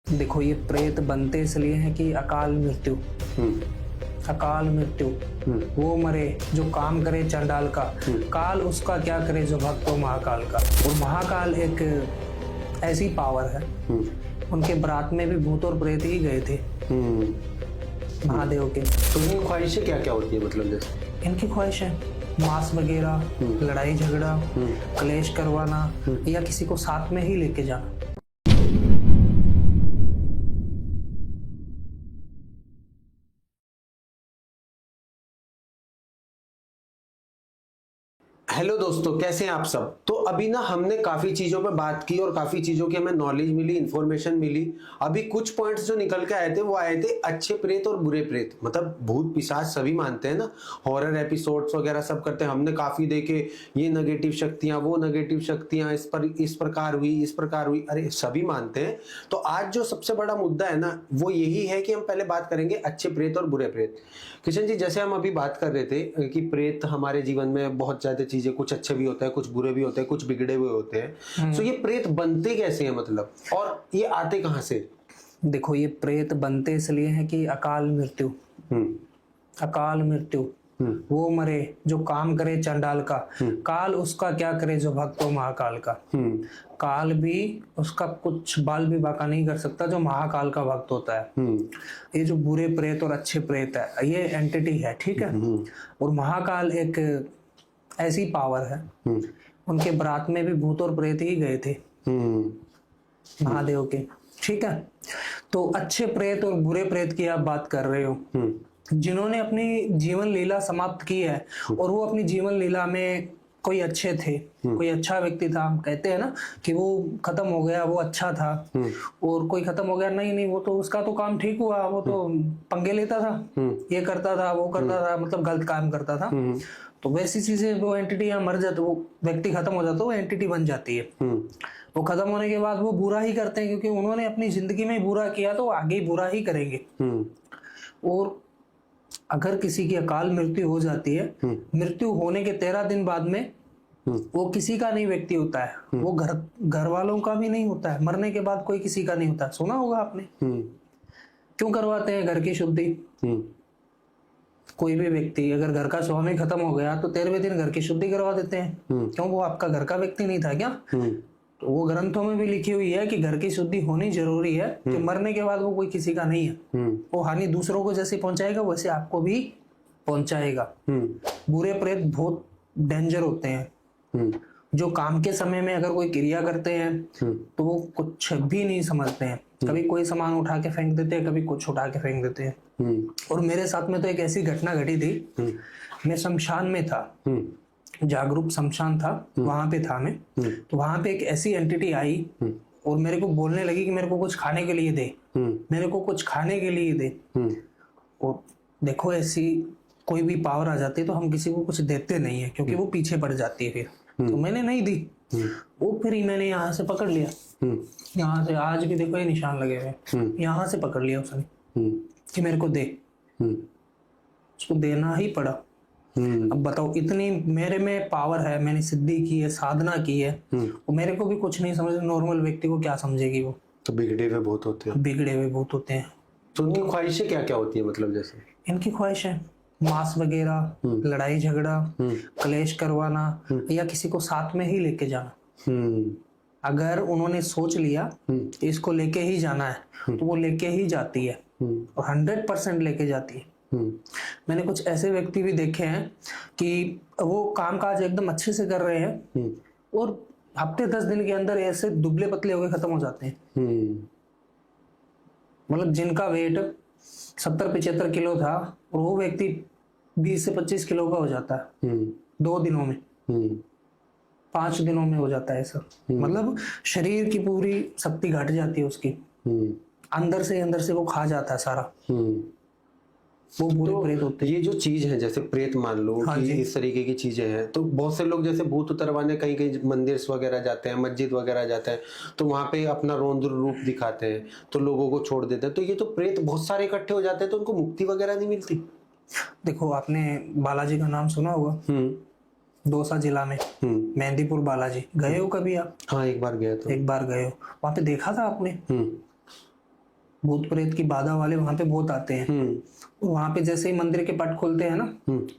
देखो, ये प्रेत बनते इसलिए हैं कि अकाल मृत्यु। अकाल मृत्यु। वो मरे जो काम करे चंडाल का, काल उसका क्या करे जो भक्त हो महाकाल का। और महाकाल एक ऐसी पावर है, उनके बरात में भी भूत और प्रेत ही गए थे महादेव के। तो इनकी ख्वाहिशें क्या क्या होती है, मतलब जैसे इनकी ख्वाहिश है मांस वगैरह, लड़ाई झगड़ा, क्लेश करवाना या किसी को साथ में ही लेके जाना। हेलो दोस्तों, कैसे हैं आप सब। तो अभी ना हमने काफी चीजों पे बात की और काफी चीजों की हमें नॉलेज मिली, इन्फॉर्मेशन मिली। अभी कुछ पॉइंट्स जो निकल के आए थे वो आए थे अच्छे प्रेत और बुरे प्रेत। मतलब भूत पिशाच सभी मानते हैं ना, हॉरर एपिसोड्स वगैरह सब करते हैं, हमने काफी देखे। ये नेगेटिव शक्तियां, वो नेगेटिव शक्तियां, इस प्रकार हुई, इस प्रकार हुई, अरे सभी मानते हैं। तो आज जो सबसे बड़ा मुद्दा है ना वो यही है कि हम पहले बात करेंगे अच्छे प्रेत और बुरे प्रेत। किशन जी, जैसे हम अभी बात कर रहे थे कि प्रेत हमारे जीवन में बहुत ज्यादा चीजें, कुछ अच्छे भी होते हैं, कुछ बुरे भी होते हैं, कुछ बिगड़े हुए होते हैं। तो ये प्रेत बनते कैसे हैं, मतलब, और ये आते कहाँ से? देखो, ये प्रेत बनते इसलिए हैं कि अकाल मृत्यु। अकाल मृत्यु। वो मरे जो काम करे चंडाल का, काल उसका क्या करे जो भक्त हो महाकाल का। काल भी उसका कुछ बाल भी बाका नहीं कर सकता जो महाकाल का भक्त होता है। ये जो बुरे प्रेत और अच्छे प्रेत है, ये एंटिटी है, ठीक है। और महाकाल एक ऐसी पावर है, उनके बरात में भी भूत और प्रेत ही गए थे महादेव के, ठीक है। तो अच्छे प्रेत और बुरे प्रेत की आप बात कर रहे हो, जिन्होंने अपनी जीवन लीला समाप्त की है और वो अपनी जीवन लीला में कोई अच्छे थे, कोई अच्छा व्यक्ति था। हम कहते हैं ना कि वो खत्म हो गया, वो अच्छा था। और कोई खत्म हो गया, नहीं नहीं, वो तो उसका तो काम ठीक हुआ, वो तो पंगे लेता था, ये करता था, वो करता था, मतलब गलत काम करता था। तो वैसी चीजें, वो एंटिटी यहाँ मर जाती, वो व्यक्ति खत्म हो जाता है, वो एंटिटी बन जाती है। वो खत्म होने के बाद वो बुरा ही करते हैं, क्योंकि उन्होंने अपनी जिंदगी में बुरा किया तो आगे बुरा ही करेंगे। और अगर किसी की अकाल मृत्यु हो जाती है, मृत्यु होने के 13 दिन बाद में वो किसी का नहीं व्यक्ति होता है, वो घर वालों का भी नहीं होता है। मरने के बाद कोई किसी का नहीं होता, सुना होगा आपने। क्यों करवाते हैं घर की शुद्धि? कोई भी व्यक्ति अगर घर का स्वामी खत्म हो गया तो 13वें दिन घर की शुद्धि करवा देते हैं। क्यों? वो आपका घर का व्यक्ति नहीं था क्या? तो वो ग्रंथों में भी लिखी हुई है कि घर की शुद्धि होनी जरूरी है, कि मरने के बाद वो कोई किसी का नहीं है। वो हानि दूसरों को जैसे पहुंचाएगा वैसे आपको भी पहुंचाएगा। बुरे प्रेत बहुत डेंजर होते हैं, जो काम के समय में अगर कोई क्रिया करते हैं तो वो कुछ भी नहीं समझते हैं। कभी कोई सामान उठा के फेंक देते हैं, कभी कुछ उठा के फेंक देते हैं। और मेरे साथ में तो एक ऐसी घटना घटी थी। मैं शमशान में था, जागरूक शमशान था, वहां पे था मैं। तो वहां पे एक ऐसी एंटिटी आई और मेरे को बोलने लगी कि मेरे को कुछ खाने के लिए दे, मेरे को कुछ खाने के लिए दे। और देखो, ऐसी कोई भी पावर आ जाती है तो हम किसी को कुछ देते नहीं है, क्योंकि वो पीछे पड़ जाती है फिर। तो मैंने नहीं दी। वो फिर मैंने यहाँ से पकड़ लिया, यहाँ से आज भी देखो ये निशान लगे हुए, यहाँ से पकड़ लिया उसने कि मेरे को दे। उसको देना ही पड़ा। अब बताओ, इतनी मेरे में पावर है, मैंने सिद्धि की है, साधना की है, और मेरे को भी कुछ नहीं समझ। नॉर्मल व्यक्ति को क्या समझेगी वो? तो बिगड़े हुए बहुत होते हैं। बिगड़े हुए बहुत होते हैं। तो उनकी ख्वाहिशें क्या क्या होती है, मतलब जैसे? इनकी ख्वाहिश है मांस वगैरह, लड़ाई झगड़ा, क्लेश करवाना या किसी को साथ में ही लेके जाना। अगर उन्होंने सोच लिया इसको लेके ही जाना है तो वो लेके ही जाती है, और 100% लेके जाती है। मैंने कुछ ऐसे व्यक्ति भी देखे हैं कि वो कामकाज एकदम अच्छे से कर रहे हैं और हफ्ते 10 दिन के अंदर ऐसे दुबले पतले होकर खत्म हो जाते हैं। मतलब जिनका वेट 70-75 किलो था और वो व्यक्ति 20 से 25 किलो का हो जाता है 2 दिनों में, 5 दिनों में हो जाता है सब। मतलब शरीर की पूरी शक्ति घट जाती है उसकी, अंदर से वो खा जाता है सारा। वो बुरे प्रेत होते हैं। ये जो चीज है, जैसे प्रेत मान लो कि इस तरीके की चीजें हैं, तो बहुत से लोग जैसे भूत उतरवाने कहीं कहीं मंदिर वगैरह जाते हैं, मस्जिद वगैरह जाते हैं, तो वहां पे अपना रौद्र रूप दिखाते हैं, तो लोगों को छोड़ देते हैं। तो ये तो प्रेत बहुत सारे इकट्ठे हो जाते हैं, तो उनको मुक्ति वगैरह नहीं मिलती? देखो, आपने बालाजी का नाम सुना होगा, दौसा जिला में मेहंदीपुर बालाजी। गए हो कभी आप? हाँ, एक बार गया था। एक बार गए हो? वहां पे देखा था आपने? भूत प्रेत की बाधा वाले वहां पे बहुत आते हैं। वहां पे जैसे ही मंदिर के पट खुलते हैं ना,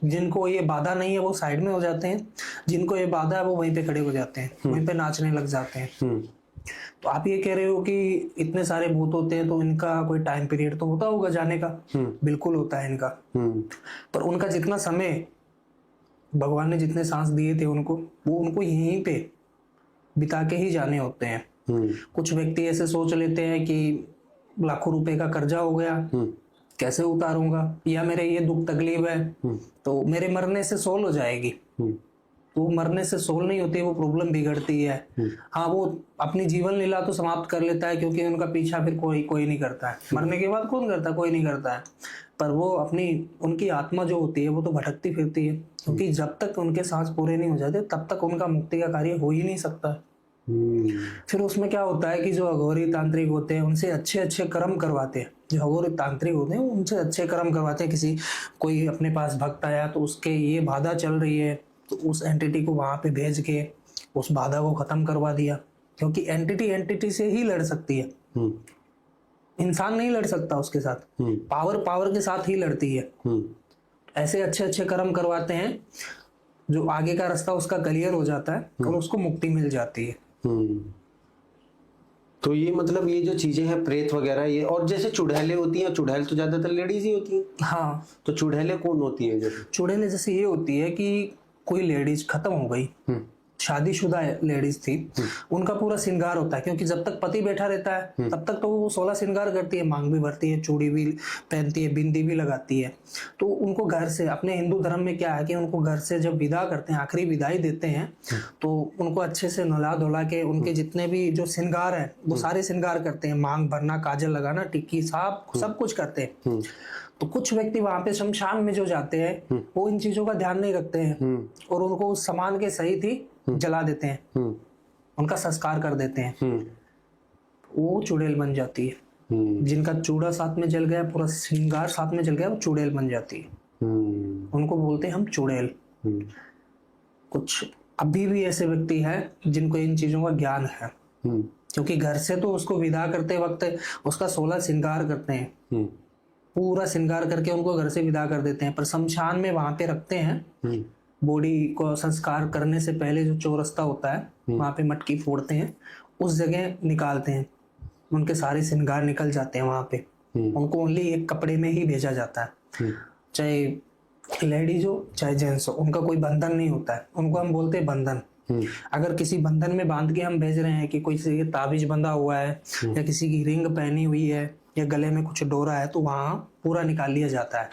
जिनको ये बाधा नहीं है वो साइड में हो जाते हैं, जिनको ये बाधा है वो वहीं पे खड़े हो जाते हैं, वहीं पे नाचने लग जाते हैं। तो आप ये कह रहे हो कि इतने सारे भूत होते हैं तो इनका कोई टाइम पीरियड तो होता होगा जाने का? बिल्कुल होता है इनका। पर उनका जितना समय भगवान ने जितने सांस दिए थे उनको, वो उनको यहीं पे बिता के ही जाने होते हैं। कुछ व्यक्ति ऐसे सोच लेते हैं कि लाखों रुपए का कर्जा हो गया, कैसे उतारूंगा, या मेरे ये दुख तकलीफ है तो मेरे मरने से सोल्व हो जाएगी। तो मरने से सोल्व नहीं होती, वो प्रॉब्लम बिगड़ती है। हाँ, वो अपनी जीवन लीला तो समाप्त कर लेता है क्योंकि उनका पीछा फिर कोई नहीं करता है। मरने के बाद कौन करता है? कोई नहीं करता है। पर वो उनकी आत्मा जो होती है वो तो भटकती फिरती है, क्योंकि जब तक उनके सांस पूरे नहीं हो जाते तब तक उनका मुक्ति का कार्य हो ही नहीं सकता। फिर उसमें क्या होता है कि जो अघोरी तांत्रिक होते हैं उनसे अच्छे अच्छे कर्म करवाते हैं। जो अघोरी तांत्रिक होते हैं उनसे अच्छे कर्म करवाते हैं। कोई अपने पास भक्त आया तो उसके ये बाधा चल रही है तो उस एंटिटी को वहां पे भेज के उस बाधा को खत्म करवा दिया, क्योंकि एंटिटी से ही लड़ सकती है, इंसान नहीं लड़ सकता उसके साथ। पावर के साथ ही लड़ती है। ऐसे अच्छे अच्छे कर्म करवाते हैं जो आगे का रास्ता उसका क्लियर हो जाता है और उसको मुक्ति मिल जाती है। तो ये मतलब ये जो चीजें हैं प्रेत वगैरह ये, और जैसे चुड़ैलें होती हैं, चुड़ैल तो ज्यादातर लेडीज ही होती हैं। हाँ, तो चुड़ैलें कौन होती है? जैसे चुड़ैलें जैसे ये होती है कि कोई लेडीज खत्म हो गई, शादीशुदा लेडीज थी, उनका पूरा श्रृंगार होता है, क्योंकि जब तक पति बैठा रहता है तब तक तो वो 16 श्रृंगार करती है, मांग भी भरती है, चूड़ी भी पहनती है, बिंदी भी लगाती है। तो उनको घर से, अपने हिंदू धर्म में क्या है कि उनको घर से जब विदा करते हैं, आखिरी विदाई देते हैं, तो उनको अच्छे से नला धोला के उनके जितने भी जो श्रृंगार है वो सारे श्रृंगार करते हैं। मांग भरना, काजल लगाना, टिक्की, सब कुछ करते हैं। तो कुछ व्यक्ति वहां पे शमशान में जो जाते हैं वो इन चीजों का ध्यान नहीं रखते हैं और उनको उस सामान के सहित ही जला देते हैं, उनका संस्कार कर देते हैं। वो चुड़ैल बन जाती है। जिनका चूड़ा साथ में जल गया, पूरा श्रृंगार साथ में जल गया, वो चुड़ैल बन जाती है। उनको बोलते हैं हम चुड़ैल। कुछ अभी भी ऐसे व्यक्ति हैं जिनको इन चीजों का ज्ञान है, क्योंकि घर से तो उसको विदा करते वक्त उसका 16 श्रृंगार करते हैं, पूरा श्रृंगार करके उनको घर से विदा कर देते हैं। पर शमशान में वहां पे रखते हैं, बॉडी को संस्कार करने से पहले जो चौरस्ता होता है वहां पे मटकी फोड़ते हैं, उस जगह निकालते हैं, उनके सारे श्रृंगार निकल जाते हैं वहां पे। उनको ओनली एक कपड़े में ही भेजा जाता है, चाहे लेडीज हो चाहे जेंट्स हो, उनका कोई बंधन नहीं होता है। उनको हम बोलते हैं बंधन। अगर किसी बंधन में बांध के हम भेज रहे हैं कि कोई से ताबीज बंधा हुआ है या किसी की रिंग पहनी हुई है या गले में कुछ डोरा है, तो वहां पूरा निकाल लिया जाता है।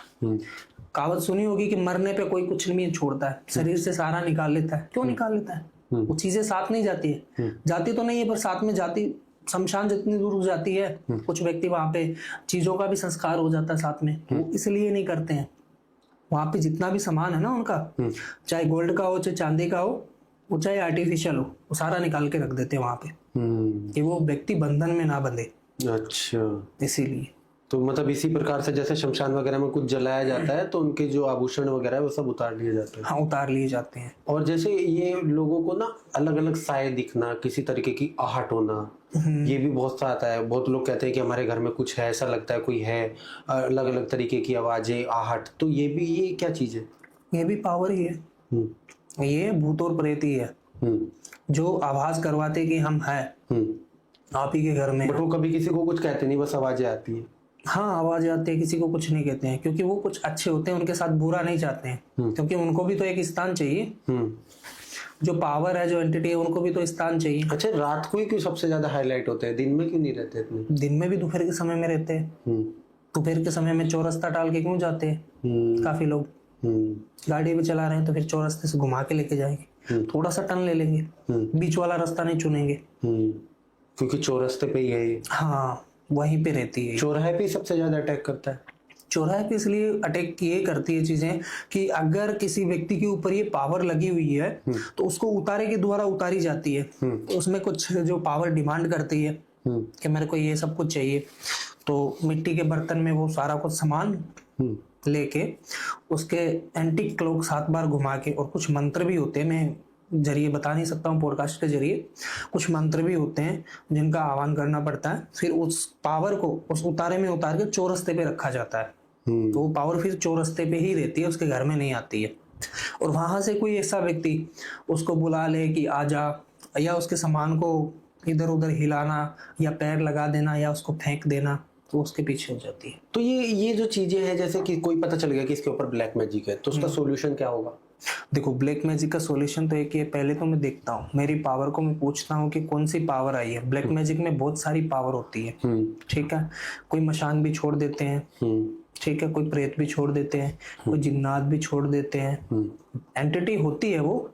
कहावत सुनी होगी कि मरने पे कोई कुछ नहीं छोड़ता है, शरीर से सारा निकाल लेता है। क्यों निकाल लेता है? वो चीजें साथ नहीं जाती है, जाती तो नहीं है पर साथ में जाती, शमशान जितनी दूर जाती है कुछ व्यक्ति वहां पे चीजों का भी संस्कार हो जाता है साथ में, वो इसलिए नहीं करते हैं। वहां पे जितना भी सामान है ना उनका, चाहे गोल्ड का हो चाहे चांदी का हो, वो चाहे आर्टिफिशियल हो, वो सारा निकाल के रख देते हैं वहां पे कि वो व्यक्ति बंधन में ना बंधे। अच्छा, इसीलिए तो मतलब इसी प्रकार से जैसे शमशान वगैरह में कुछ जलाया जाता है तो उनके जो आभूषण वगैरह है वो सब उतार लिए जाते हैं। हाँ, उतार लिए जाते हैं। और जैसे ये लोगों को ना अलग अलग साए दिखना, किसी तरीके की आहट होना, ये भी बहुत सा आता है। बहुत लोग कहते हैं कि हमारे घर में कुछ है, ऐसा लगता है कोई है, अलग अलग तरीके की आवाजें, आहट। तो ये क्या चीज है? ये भी पावर ही है। ये भूत और प्रेत ही है जो आवाज करवाते कि हम हैं आप ही के घर में। बट वो कभी किसी को कुछ कहते नहीं, बस आवाजें आती है। हाँ, आवाज आती है, किसी को कुछ नहीं कहते हैं, क्योंकि वो कुछ अच्छे होते हैं, उनके साथ बुरा नहीं चाहते हैं, क्योंकि उनको भी तो एक स्थान चाहिए। जो पावर है, जो एंटिटी है, उनको भी तो स्थान चाहिए। अच्छा, रात को ही क्यों सबसे ज्यादा हाईलाइट होते हैं, दिन में क्यों नहीं रहते इतने? दिन में भी दोपहर के समय में रहते हैं। दोपहर के समय में चौरस्ता टाल के क्यों जाते हैं काफी लोग? गाड़ी भी चला रहे हैं तो फिर चौरस्ते से घुमा के लेके जाएंगे, थोड़ा सा टर्न ले लेंगे, बीच वाला रास्ता नहीं चुनेंगे, क्योंकि चौरस्ते पे ही है। हाँ, वहीं पे रहती है। चौराहे पे सबसे ज्यादा अटैक करता है। चौराहे पे इसलिए अटैक ये करती है चीजें कि अगर किसी व्यक्ति के ऊपर ये पावर लगी हुई है तो उसको उतारे के द्वारा उतारी जाती है। तो उसमें कुछ जो पावर डिमांड करती है कि मेरे को ये सब कुछ चाहिए, तो मिट्टी के बर्तन में वो सारा कुछ सामान लेके उसके एंटीक क्लॉक 7 बार घुमा के, और कुछ मंत्र भी होते हैं, मैं जरिए बता नहीं सकता हूँ, पॉडकास्ट के जरिए कुछ मंत्र भी होते हैं जिनका आह्वान करना पड़ता है, फिर उस पावर को उस उतारे में उतार के चौरस्ते पे रखा जाता है। तो वो पावर फिर चौरस्ते पे ही रहती है, उसके घर में नहीं आती है। और वहां से कोई ऐसा व्यक्ति उसको बुला ले कि आ जा, या उसके सामान को इधर उधर हिलाना या पैर लगा देना या उसको फेंक देना, तो उसके पीछे हो जाती है। तो ये जो चीजें हैं, जैसे कि कोई पता चल गया कि इसके ऊपर ब्लैक मैजिक है, तो उसका सॉल्यूशन क्या होगा? देखो, ब्लैक मैजिक का सॉल्यूशन तो एक ही है, पहले तो मैं देखता हूँ, मेरी पावर को मैं पूछता हूँ कि कौन सी पावर आई है। ब्लैक मैजिक में बहुत सारी पावर होती है, ठीक है। कोई मशान भी छोड़ देते हैं, ठीक है, कोई प्रेत भी छोड़ देते हैं, कोई जिन्नात भी छोड़ देते हैं। एंटिटी होती है वो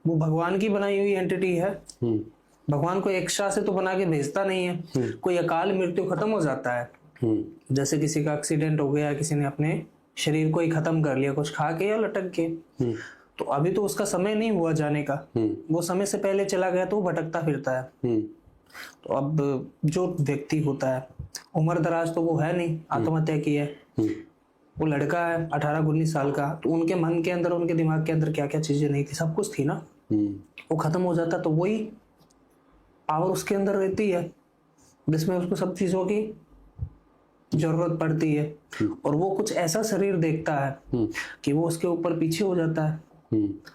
भगवान की बनाई हुई एंटिटी है। भगवान को एक्स्ट्रा से तो बना के भेजता नहीं है। कोई अकाल मृत्यु खत्म हो जाता है, जैसे किसी का एक्सीडेंट हो गया, किसी ने अपने शरीर को ही खत्म कर लिया कुछ खा के या लटक के, तो अभी तो उसका समय नहीं हुआ जाने का, वो समय से पहले चला गया तो वो भटकता फिरता है। तो अब जो व्यक्ति होता है, उम्र दराज तो वो है नहीं, आत्महत्या की है, वो लड़का है 18-19 साल का, तो उनके मन के अंदर, उनके दिमाग के अंदर क्या क्या चीजें नहीं थी, सब कुछ थी ना, वो खत्म हो जाता, तो वही पावर उसके अंदर रहती है जिसमें उसको सब चीजों की जरूरत पड़ती है। और वो कुछ ऐसा शरीर देखता है कि वो उसके ऊपर पीछे हो जाता है,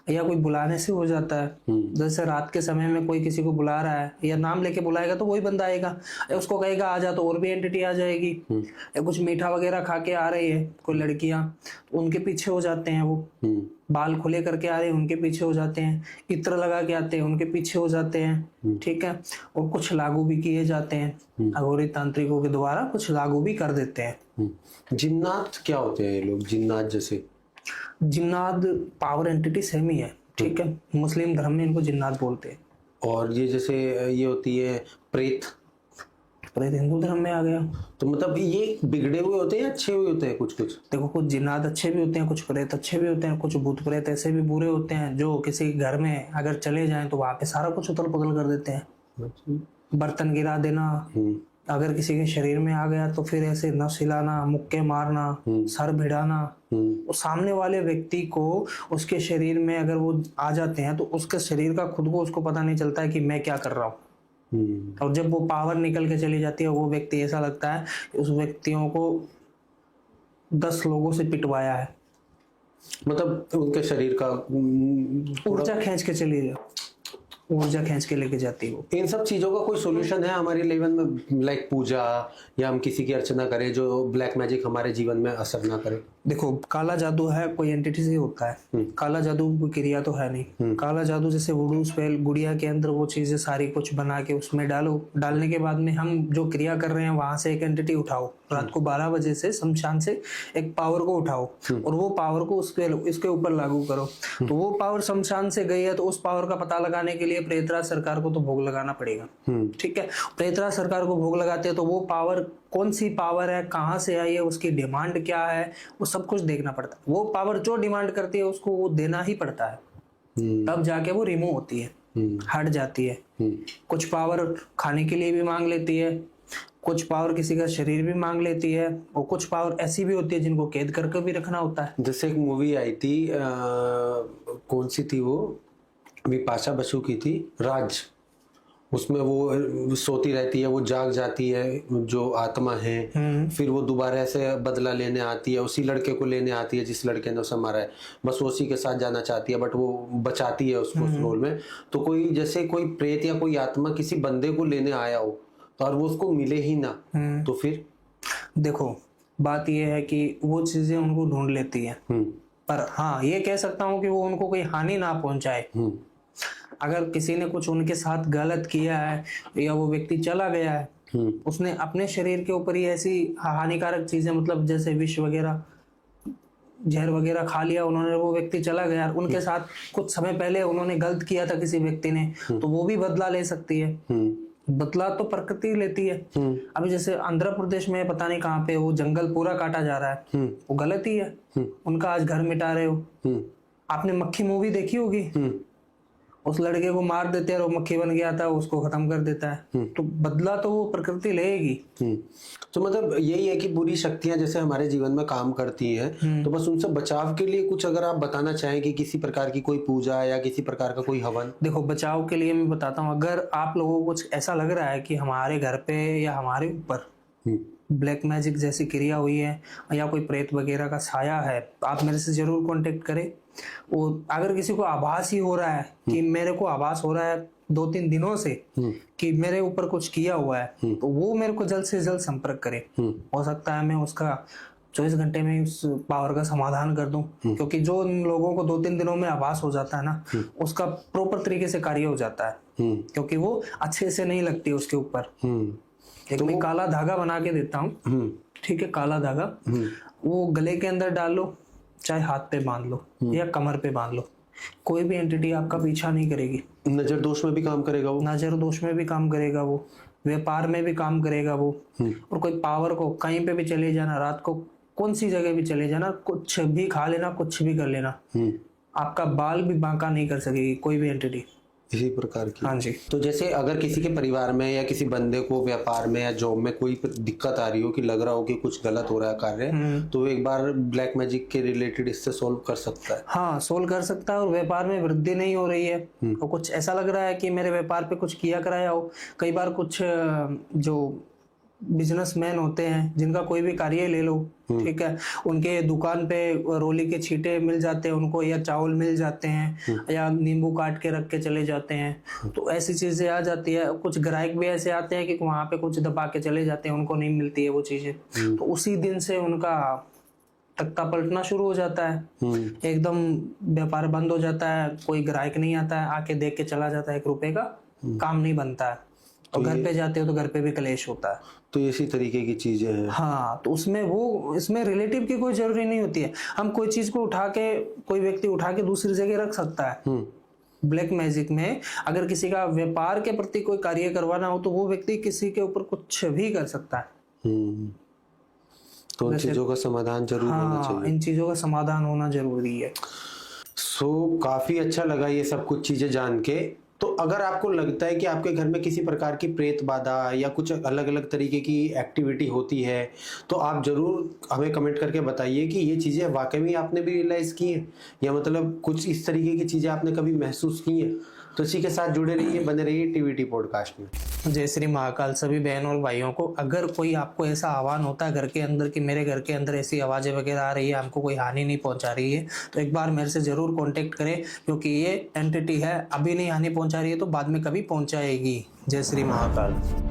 या कोई बुलाने से हो जाता है। जैसे रात के समय में कोई किसी को बुला रहा है, या नाम लेके बुलाएगा तो वही बंदा आएगा, या उसको कहेगा आ जा तो और भी एंटिटी आ जाएगी। या कुछ मीठा वगैरह खा के आ रही है कोई लड़कियां, तो उनके पीछे हो जाते हैं वो। बाल खुले करके आ रहे हैं, उनके पीछे हो जाते हैं। इत्र लगा के आते हैं, उनके पीछे हो जाते हैं, ठीक है। और कुछ लागू भी किए जाते हैं, अघोरी तांत्रिकों के द्वारा कुछ लागू भी कर देते हैं। जिन्नात क्या होते हैं ये लोग? जिन्नात जैसे जिन्नात पावर एंटिटी सेम ही है, ठीक है। मुस्लिम धर्म में इनको जिन्नात बोलते हैं। और ये जैसे ये होती है प्रेत, प्रेत हिंदू धर्म में आ गया। तो मतलब ये बिगड़े हुए होते हैं या अच्छे हुए होते हैं? कुछ देखो, कुछ जिन्नात अच्छे भी होते हैं, कुछ प्रेत अच्छे भी होते हैं, कुछ भूत प्रेत ऐसे भी बुरे होते हैं जो किसी घर में अगर चले जाएं तो वहां पे सारा कुछ उथल पुथल कर देते हैं। बर्तन गिरा देना, अगर किसी के शरीर में आ गया तो फिर ऐसे नस हिलाना, मुक्के मारना, सर भिड़ाना। वो सामने वाले व्यक्ति को उसके शरीर में अगर वो आ जाते हैं तो उसके शरीर का खुद को उसको पता नहीं चलता है कि मैं क्या कर रहा हूँ। और जब वो पावर निकल के चली जाती है, वो व्यक्ति ऐसा लगता है कि उस व्यक्तियों को 10 लोगों से पिटवाया है। मतलब उनके शरीर का ऊर्जा खींच के चली जाए, ऊर्जा खींच के लेके जाती है वो। इन सब चीजों का कोई सॉल्यूशन है हमारे लेवल में? लाइक पूजा, या हम किसी की अर्चना करें जो ब्लैक मैजिक हमारे जीवन में असर ना करे? देखो, काला जादू है कोई एंटिटी से होता है, काला जादू कोई क्रिया तो है नहीं। काला जादू जैसे वुडू स्पेल, गुड़िया के अंदर वो चीजें सारी कुछ बना के उसमें डालो, डालने के बाद में हम जो क्रिया कर रहे हैं वहां से एक एंटिटी उठाओ, रात को 12 बजे से शमशान से एक पावर को उठाओ और वो पावर को इसके ऊपर लागू करो। तो वो पावर शमशान से गई है तो उस पावर का पता लगाने के लिए प्रेतराज सरकार को तो भोग लगाना पड़ेगा, ठीक है। प्रेतराज सरकार को भोग लगाते हैं तो वो पावर कौन सी पावर है, कहाँ से आई है, उसकी डिमांड क्या है, वो सब कुछ देखना पड़ता है। वो पावर जो डिमांड करती है उसको वो देना ही पड़ता है, तब जाके वो रिमूव होती है, हट जाती है। कुछ पावर खाने के लिए भी मांग लेती है, कुछ पावर किसी का शरीर भी मांग लेती है, और कुछ पावर ऐसी भी होती है जिनको कैद करके भी रखना होता है। जैसे एक मूवी आई थी, कौन सी थी वो, बिपाशा बसु की थी, राज। उसमें वो सोती रहती है, वो जाग जाती है जो आत्मा है, फिर वो दोबारा से बदला लेने आती है, उसी लड़के को लेने आती है जिस लड़के ने उसे मारा है, बस उसी के साथ जाना चाहती है, बट वो बचाती है उसको उस रोल में। तो कोई जैसे कोई प्रेत या कोई आत्मा किसी बंदे को लेने आया हो तो और वो उसको मिले ही ना, तो फिर देखो, बात ये है कि वो चीजें उनको ढूंढ लेती है, पर हाँ ये कह सकता हूँ कि वो उनको कोई हानि ना पहुंचाए। अगर किसी ने कुछ उनके साथ गलत किया है या वो व्यक्ति चला गया है, उसने अपने शरीर के ऊपर ही ऐसी हानिकारक चीजें, मतलब जैसे विष वगैरह, जहर वगैरह खा लिया उन्होंने, वो व्यक्ति चला गया, उनके साथ कुछ समय पहले उन्होंने गलत किया था किसी व्यक्ति ने, तो वो भी बदला ले सकती है। बदला तो प्रकृति लेती है। अभी जैसे आंध्र प्रदेश में पता नहीं कहाँ पे वो जंगल पूरा काटा जा रहा है, वो गलत ही है, उनका आज घर मिटा रहे हो। आपने मक्खी मूवी देखी होगी, उस लड़के को मार देते हैं और वो मक्खी बन गया था, उसको खत्म कर देता है। तो बदला तो वो प्रकृति लेगी। तो मतलब यही है कि बुरी शक्तियां जैसे हमारे जीवन में काम करती हैं, तो बस उनसे बचाव के लिए कुछ अगर आप बताना चाहें कि किसी प्रकार की कोई पूजा या किसी प्रकार का कोई हवन। देखो, बचाव के लिए मैं बताता हूँ, अगर आप लोगों को कुछ ऐसा लग रहा है कि हमारे घर पे या हमारे ऊपर ब्लैक मैजिक जैसी क्रिया हुई है या कोई प्रेत वगैरह का साया है, तो आप मेरे से जरूर कांटेक्ट करें। और अगर किसी को आभास ही हो रहा है कि मेरे को आभास हो रहा है 2-3 दिनों से कि मेरे ऊपर कुछ किया हुआ है, तो वो मेरे को जल्द से जल्द संपर्क करे। हो सकता है मैं उसका 24 घंटे में उस पावर का समाधान कर दूं, क्योंकि जो लोगों को 2-3 दिनों में आभास हो जाता है ना, उसका प्रॉपर तरीके से कार्य हो जाता है, क्योंकि वो अच्छे से नहीं लगती उसके ऊपर। एक मैं काला धागा बना के देता हूँ, ठीक है, काला धागा वो गले के अंदर डाल लो, चाहे हाथ पे बांध लो या कमर पे बांध लो, कोई भी एंटिटी आपका पीछा नहीं करेगी। नजर दोष में भी काम करेगा वो, नजर दोष में भी काम करेगा वो, व्यापार में भी काम करेगा वो। और कोई पावर को कहीं पे भी चले जाना, रात को कौन सी जगह भी चले जाना, कुछ भी खा लेना, कुछ भी कर लेना, आपका बाल भी बांका नहीं कर सकेगी कोई भी एंटिटी। इसी प्रकार की। हाँ जी। तो जैसे अगर किसी के परिवार में या किसी बंदे को व्यापार में या जॉब में कोई दिक्कत आ रही हो कि लग रहा हो कि कुछ गलत हो रहा है कार्य, तो वो एक बार ब्लैक मैजिक के रिलेटेड इससे सोल्व कर सकता है। हाँ, सोल्व कर सकता है। और व्यापार में वृद्धि नहीं हो रही है और कुछ ऐसा लग रहा है कि मेरे व्यापार पे कुछ किया कराया हो, कई बार कुछ जो बिजनेसमैन होते हैं जिनका कोई भी कार्य ले लो, ठीक है, उनके दुकान पे रोली के छींटे मिल जाते हैं उनको, या चावल मिल जाते हैं, या नींबू काट के रख के चले जाते हैं, तो ऐसी चीजें आ जाती है। कुछ ग्राहक भी ऐसे आते हैं कि वहां पे कुछ दबा के चले जाते हैं, उनको नहीं मिलती है वो चीजें, तो उसी दिन से उनका तख्ता पलटना शुरू हो जाता है, एकदम व्यापार बंद हो जाता है, कोई ग्राहक नहीं आता है, आके देख के चला जाता है, 1 रुपए का काम नहीं बनता है, और घर पे जाते हो तो घर पे भी कलेश होता है। तो इसी तरीके की चीजें हैं। हाँ, तो इसमें रिलेटिव की कोई जरूरी नहीं होती है। हम कोई चीज को उठा के, कोई व्यक्ति उठा के दूसरी जगह रख सकता है। ब्लैक मैजिक में अगर किसी का व्यापार के प्रति कोई कार्य करवाना हो, तो वो व्यक्ति किसी के ऊपर कुछ भी कर सकता है। तो इन चीजों का समाधान जरूर होना चाहिए। इन चीजों का समाधान होना जरूरी है। काफी अच्छा लगा ये सब कुछ चीजें जान के। तो अगर आपको लगता है कि आपके घर में किसी प्रकार की प्रेत बाधा या कुछ अलग अलग तरीके की एक्टिविटी होती है, तो आप जरूर हमें कमेंट करके बताइए कि ये चीजें वाकई में आपने भी रियलाइज की हैं, या मतलब कुछ इस तरीके की चीजें आपने कभी महसूस की हैं। तो इसी के साथ जुड़े रहिए, बने रहिए टीवीटी पॉडकास्ट में। जय श्री महाकाल। सभी बहनों और भाइयों को, अगर कोई आपको ऐसा आह्वान होता है घर के अंदर कि मेरे घर के अंदर ऐसी आवाजें वगैरह आ रही है, हमको कोई हानि नहीं पहुंचा रही है, तो एक बार मेरे से जरूर कांटेक्ट करें, क्योंकि ये एंटिटी है, अभी नहीं हानि पहुंचा रही है तो बाद में कभी पहुंचाएगी। जय श्री महाकाल।